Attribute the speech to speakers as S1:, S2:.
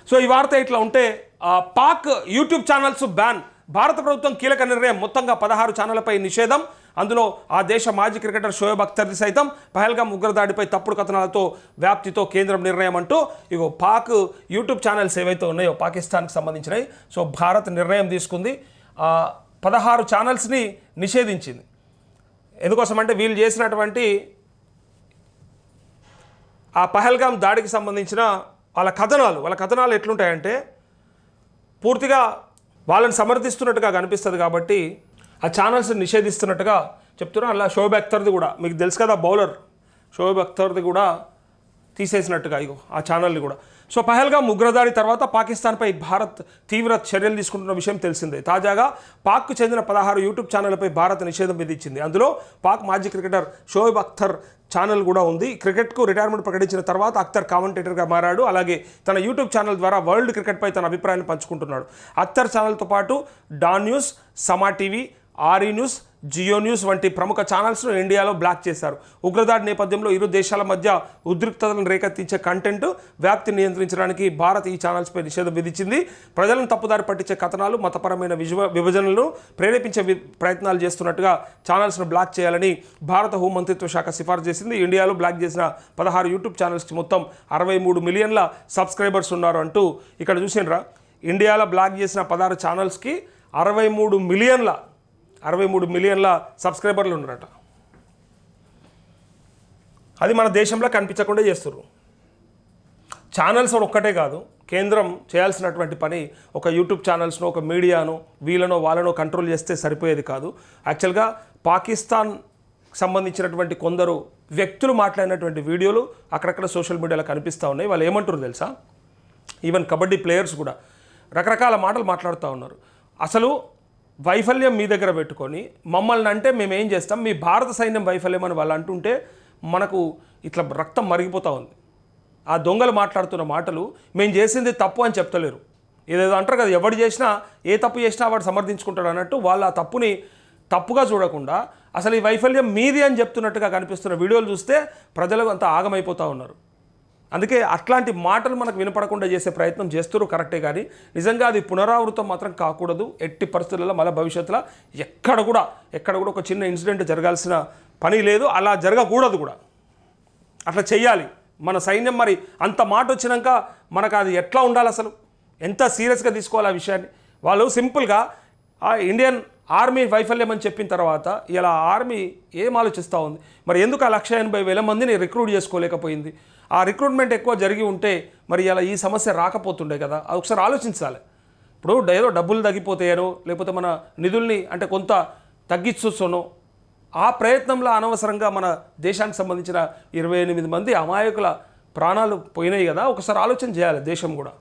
S1: So ఈ వార్త ఇట్లా ఉంటే పాక్ యూట్యూబ్ ఛానల్స్ బ్యాన్. భారత ప్రభుత్వం కీలక నిర్ణయం. మొత్తంగా 16 ఛానళ్లపై నిషేధం. అందులో ఆ దేశ మాజీ క్రికెటర్ షోయబ్ అఖ్తర్ది సైతం పహల్గామ్ ఉగ్రదాడిపై తప్పుడు కథనాలతో వ్యాప్తితో కేంద్రం నిర్ణయం అంటూ ఇగో పాక్ యూట్యూబ్ ఛానల్స్ ఏవైతే ఉన్నాయో పాకిస్తాన్కి సంబంధించినవి, సో భారత్ నిర్ణయం తీసుకుంది. 16 ఛానల్స్ని నిషేధించింది. ఎందుకోసమంటే వీళ్ళు చేసినటువంటి ఆ పహల్గామ్ దాడికి సంబంధించిన వాళ్ళ కథనాలు ఎట్లుంటాయంటే పూర్తిగా వాళ్ళని సమర్థిస్తున్నట్టుగా కనిపిస్తుంది. కాబట్టి ఆ ఛానల్స్ నిషేధిస్తున్నట్టుగా చెప్తున్నారు. అలా షోయబ్ అఖ్తర్ది కూడా మీకు తెలుసు కదా, బౌలర్ షోయబ్ అఖ్తర్ది కూడా తీసేసినట్టుగా ఇగో ఆ ఛానల్ని కూడా. సో పహల్గామ్ ఉగ్రదాడి తర్వాత పాకిస్తాన్పై భారత్ తీవ్ర చర్యలు తీసుకుంటున్న విషయం తెలిసిందే. తాజాగా పాక్కు చెందిన 16 యూట్యూబ్ ఛానళ్లపై భారత్ నిషేధం విధించింది. అందులో పాక్ మాజీ క్రికెటర్ షోయబ్ అఖ్తర్ ఛానల్ కూడా ఉంది. క్రికెట్కు రిటైర్మెంట్ ప్రకటించిన తర్వాత అఖ్తర్ కామెంటేటర్గా మారాడు. అలాగే తన యూట్యూబ్ ఛానల్ ద్వారా వరల్డ్ క్రికెట్పై తన అభిప్రాయాన్ని పంచుకుంటున్నాడు. అఖ్తర్ ఛానల్తో పాటు Dawn news, Samaa TV, ARY news, Geo news వంటి ప్రముఖ ఛానల్స్ను ఇండియాలో బ్లాక్ చేశారు. ఉగ్రదాడి నేపథ్యంలో ఇరు దేశాల మధ్య ఉద్రిక్తతలను రేకెత్తించే కంటెంట్ వ్యాప్తిని నియంత్రించడానికి భారత్ ఈ ఛానల్స్పై నిషేధం విధించింది. ప్రజలను తప్పుదారి పట్టించే కథనాలు, మతపరమైన విభజనలను ప్రేరేపించే ప్రయత్నాలు చేస్తున్నట్టుగా ఛానల్స్ను బ్లాక్ చేయాలని భారత హోంమంత్రిత్వ శాఖ సిఫార్సు చేసింది. ఇండియాలో బ్లాక్ చేసిన 16 యూట్యూబ్ ఛానల్స్కి మొత్తం 63 మిలియన్ల సబ్స్క్రైబర్స్ ఉన్నారు అంటూ ఇక్కడ చూసినరా. ఇండియాలో బ్లాక్ చేసిన 16 ఛానల్స్కి 63 మిలియన్ల సబ్స్క్రైబర్లు ఉన్నారట. అది మన దేశంలో కనిపించకుండా చేస్తారు. ఛానల్స్ ఒక్కటే కాదు, కేంద్రం చేయాల్సినటువంటి పని ఒక యూట్యూబ్ ఛానల్స్ను, ఒక మీడియాను, వీళ్ళనో వాళ్ళనో కంట్రోల్ చేస్తే సరిపోయేది కాదు. యాక్చువల్గా పాకిస్తాన్ సంబంధించినటువంటి కొందరు వ్యక్తులు మాట్లాడినటువంటి వీడియోలు అక్కడక్కడ సోషల్ మీడియాలో కనిపిస్తూ ఉన్నాయి. వాళ్ళు ఏమంటారు తెలుసా, ఈవెన్ కబడ్డీ ప్లేయర్స్ కూడా రకరకాల మాటలు మాట్లాడుతూ ఉన్నారు. అసలు వైఫల్యం మీ దగ్గర పెట్టుకొని మమ్మల్ని అంటే మేము ఏం చేస్తాం, మీ భారత సైన్యం వైఫల్యం అని వాళ్ళు అంటుంటే మనకు ఇట్లా రక్తం మరిగిపోతూ ఉంది. ఆ దొంగలు మాట్లాడుతున్న మాటలు మేము చేసింది తప్పు అని చెప్తలేరు. ఏదేదో అంటారు కదా, ఎవడు చేసినా ఏ తప్పు చేసినా వాడు సమర్థించుకుంటాడు అన్నట్టు వాళ్ళు ఆ తప్పుని తప్పుగా చూడకుండా అసలు ఈ వైఫల్యం మీది అని చెప్తున్నట్టుగా కనిపిస్తున్న వీడియోలు చూస్తే ప్రజలు అంతా ఆగమైపోతూ ఉన్నారు. అందుకే అట్లాంటి మాటలు మనకు వినపడకుండా చేసే ప్రయత్నం చేస్తున్నారు కరెక్టే, కానీ నిజంగా అది పునరావృతం మాత్రం కాకూడదు. ఎట్టి పరిస్థితుల్లో మళ్ళీ భవిష్యత్తులో ఎక్కడ కూడా ఒక చిన్న ఇన్సిడెంట్ జరగాల్సిన పని లేదు. అలా జరగకూడదు కూడా. అట్లా చెయ్యాలి మన సైన్యం. మరి అంత మాట వచ్చినాక మనకు అది ఎట్లా ఉండాలి, అసలు ఎంత సీరియస్గా తీసుకోవాలి ఆ విషయాన్ని. వాళ్ళు సింపుల్గా ఆ ఇండియన్ ఆర్మీ వైఫల్యం అని చెప్పిన తర్వాత ఇలా ఆర్మీ ఏం ఆలోచిస్తూ ఉంది, మరి ఎందుకు ఆ 180,000 మందిని రిక్రూట్ చేసుకోలేకపోయింది? ఆ రిక్రూట్మెంట్ ఎక్కువ జరిగి ఉంటే మరి ఇలా ఈ సమస్య రాకపోతుండే కదా. అది ఒకసారి ఆలోచించాలి. ఇప్పుడు ఏదో డబ్బులు తగ్గిపోతాయనో లేకపోతే మన నిధుల్ని అంటే కొంత తగ్గించొచ్చనో ఆ ప్రయత్నంలో అనవసరంగా మన దేశానికి సంబంధించిన 28 మంది అమాయకుల ప్రాణాలు పోయినాయి కదా. ఒకసారి ఆలోచన చేయాలి దేశం కూడా.